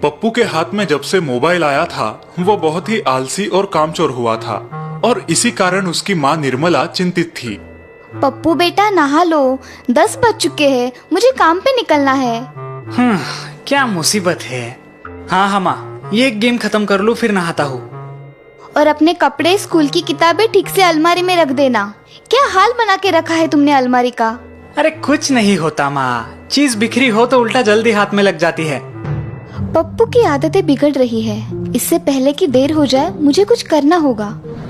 पप्पू के हाथ में जब से मोबाइल आया था वो बहुत ही आलसी और कामचोर हुआ था और इसी कारण उसकी माँ निर्मला चिंतित थी। पप्पू बेटा नहा लो, 10 बज चुके हैं, मुझे काम पे निकलना है। क्या मुसीबत है। हाँ माँ, ये एक गेम खत्म कर लूँ फिर नहाता हूँ। और अपने कपड़े, स्कूल की किताबें ठीक से अलमारी में रख देना। क्या हाल बना के रखा है तुमने अलमारी का? अरे कुछ नहीं होता माँ, चीज बिखरी हो तो उल्टा जल्दी हाथ में लग जाती है। पप्पू की आदतें बिगड़ रही है, इससे पहले कि देर हो जाए मुझे कुछ करना होगा।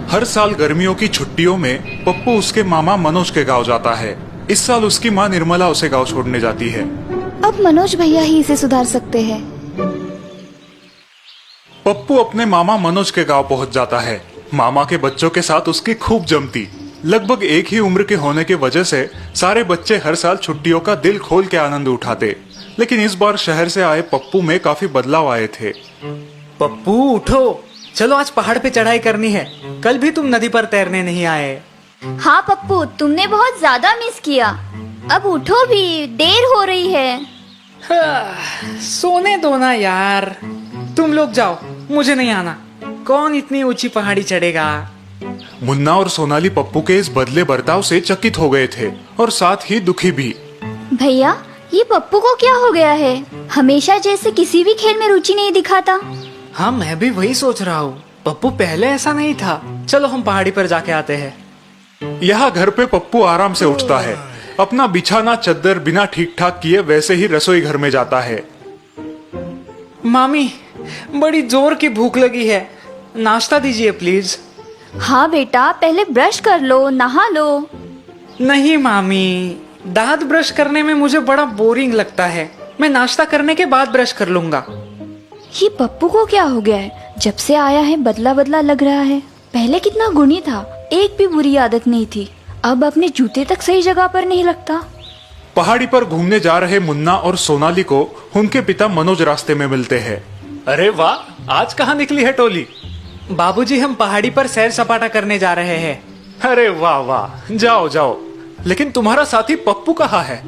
हर साल गर्मियों की छुट्टियों में पप्पू उसके मामा मनोज के गांव जाता है। इस साल उसकी माँ निर्मला उसे गांव छोड़ने जाती है। अब मनोज भैया ही इसे सुधार सकते हैं। पप्पू अपने मामा मनोज के गांव पहुंच जाता है। मामा के बच्चों के साथ उसकी खूब जमती। लगभग एक ही उम्र के होने की वजह से सारे बच्चे हर साल छुट्टियों का दिल खोल के आनंद उठाते। लेकिन इस बार शहर से आए पप्पू में काफी बदलाव आए थे। पप्पू उठो, चलो आज पहाड़ पे चढ़ाई करनी है। कल भी तुम नदी पर तैरने नहीं आए। हाँ पप्पू, तुमने बहुत ज्यादा मिस किया। अब उठो भी, देर हो रही है। सोने दो ना यार, तुम लोग जाओ, मुझे नहीं आना। कौन इतनी ऊंची पहाड़ी चढ़ेगा। मुन्ना और सोनाली पप्पू के इस बदले बर्ताव से चकित हो गए थे और साथ ही दुखी भी। भैया, ये पप्पू को क्या हो गया है? हमेशा जैसे किसी भी खेल में रुचि नहीं दिखाता। हाँ, मैं भी वही सोच रहा हूँ। पप्पू पहले ऐसा नहीं था। चलो हम पहाड़ी पर जाके आते हैं। यहाँ घर पे पप्पू आराम से उठता है। अपना बिछाना चद्दर बिना ठीक ठाक किए वैसे ही रसोई घर में जाता है। मामी, बड़ी जोर की भूख लगी है, नाश्ता दीजिए प्लीज। हाँ बेटा, पहले ब्रश कर लो, नहा लो। नहीं मामी, दांत ब्रश करने में मुझे बड़ा बोरिंग लगता है। मैं नाश्ता करने के बाद ब्रश कर लूंगा। ये पप्पू को क्या हो गया है? जब से आया है बदला बदला लग रहा है। पहले कितना गुणी था, एक भी बुरी आदत नहीं थी। अब अपने जूते तक सही जगह पर नहीं लगता। पहाड़ी पर घूमने जा रहे मुन्ना और सोनाली को उनके पिता मनोज रास्ते में मिलते हैं। अरे वाह, आज कहाँ निकली है टोली? बाबूजी, हम पहाड़ी पर सैर सपाटा करने जा रहे हैं। अरे वाह वाह, जाओ जाओ। लेकिन तुम्हारा साथी पप्पू कहाँ है?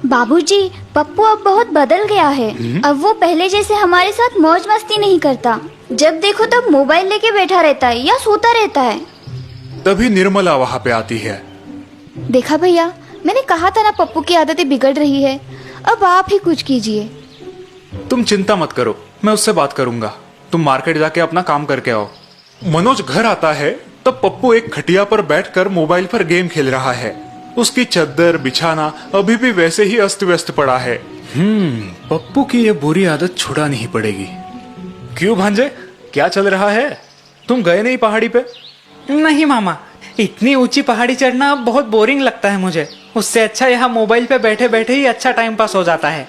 बाबूजी, पप्पू अब बहुत बदल गया है। अब वो पहले जैसे हमारे साथ मौज मस्ती नहीं करता। जब देखो तब मोबाइल लेके बैठा रहता है या सोता रहता है। तभी निर्मला वहाँ पे आती है। देखा भैया, मैंने कहा था ना पप्पू की आदतें बिगड़ रही है। अब आप ही कुछ कीजिए। तुम चिंता मत करो, मैं उससे बात करूंगा। तुम मार्केट जाके अपना काम करके आओ। मनोज घर आता है तब पप्पू एक खटिया पर बैठकर मोबाइल पर गेम खेल रहा है। उसकी चद्दर बिछाना अभी भी वैसे ही अस्त व्यस्त पड़ा है। पप्पू की ये बुरी आदत छुड़ा नहीं पड़ेगी। क्यों भांजे, क्या चल रहा है? तुम गए नहीं पहाड़ी पे? नहीं मामा, इतनी ऊंची पहाड़ी चढ़ना अब बहुत बोरिंग लगता है मुझे। उससे अच्छा यहाँ मोबाइल पे बैठे बैठे ही अच्छा टाइम पास हो जाता है।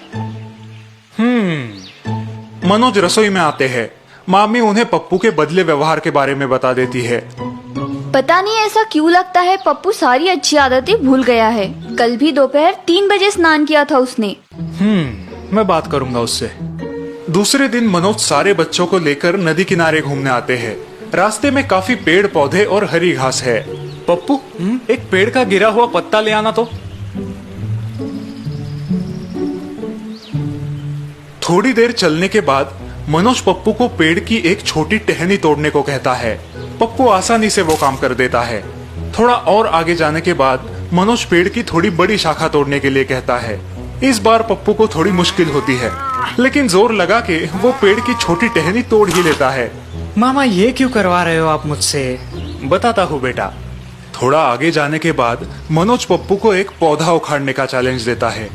मनोज रसोई में आते हैं। मामी उन्हें पप्पू के बदले व्यवहार के बारे में बता देती है। पता नहीं ऐसा क्यों लगता है, पप्पू सारी अच्छी आदतें भूल गया है। कल भी दोपहर 3 बजे स्नान किया था उसने। मैं बात करूंगा उससे। दूसरे दिन मनोज सारे बच्चों को लेकर नदी किनारे घूमने आते हैं। रास्ते में काफी पेड़ पौधे और हरी घास है। पप्पू, एक पेड़ का गिरा हुआ पत्ता ले आना तो। थोड़ी देर चलने के बाद मनोज पप्पू को पेड़ की एक छोटी टहनी तोड़ने को कहता है। पप्पू आसानी से वो काम कर देता है। थोड़ा और आगे जाने के बाद मनोज पेड़ की थोड़ी बड़ी शाखा तोड़ने के लिए कहता है। इस बार पप्पू को थोड़ी मुश्किल होती है, लेकिन जोर लगा के वो पेड़ की छोटी टहनी तोड़ ही लेता है। मामा, ये क्यों करवा रहे हो आप मुझसे? बताता हूँ बेटा। थोड़ा आगे जाने के बाद मनोज पप्पू को एक पौधा उखाड़ने का चैलेंज देता है।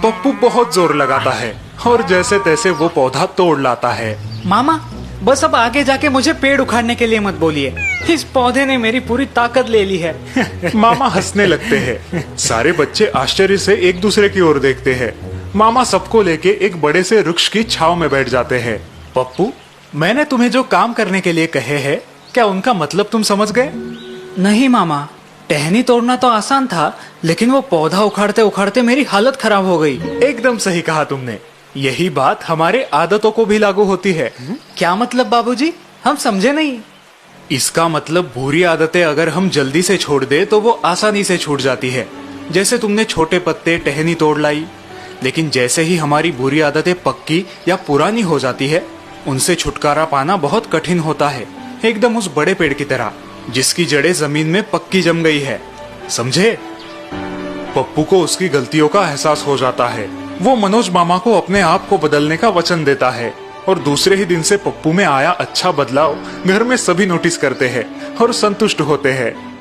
पप्पू बहुत जोर लगाता है और जैसे तैसे वो पौधा तोड़ लाता है। मामा, बस अब आगे जाके मुझे पेड़ उखाड़ने के लिए मत बोलिए। इस पौधे ने मेरी पूरी ताकत ले ली है। मामा हंसने लगते हैं। सारे बच्चे आश्चर्य से एक दूसरे की ओर देखते हैं। मामा सबको लेके एक बड़े से वृक्ष की छाव में बैठ जाते हैं। पप्पू, मैंने तुम्हें जो काम करने के लिए कहे हैं, क्या उनका मतलब तुम समझ गए? नहीं मामा, टहनी तोड़ना तो आसान था, लेकिन वो पौधा उखाड़ते उखाड़ते मेरी हालत खराब हो गई। एकदम सही कहा तुमने। यही बात हमारे आदतों को भी लागू होती है। क्या मतलब बाबूजी? हम समझे नहीं। इसका मतलब बुरी आदतें अगर हम जल्दी से छोड़ दे तो वो आसानी से छूट जाती है। जैसे तुमने छोटे पत्ते टहनी तोड़ लाई। लेकिन जैसे ही हमारी बुरी आदतें पक्की या पुरानी हो जाती है, उनसे छुटकारा पाना बहुत कठिन होता है, एकदम उस बड़े पेड़ की तरह जिसकी जड़ें जमीन में पक्की जम गई है। समझे? पप्पू को उसकी गलतियों का एहसास हो जाता है। वो मनोज मामा को अपने आप को बदलने का वचन देता है और दूसरे ही दिन से पप्पू में आया अच्छा बदलाव घर में सभी नोटिस करते हैं और संतुष्ट होते हैं।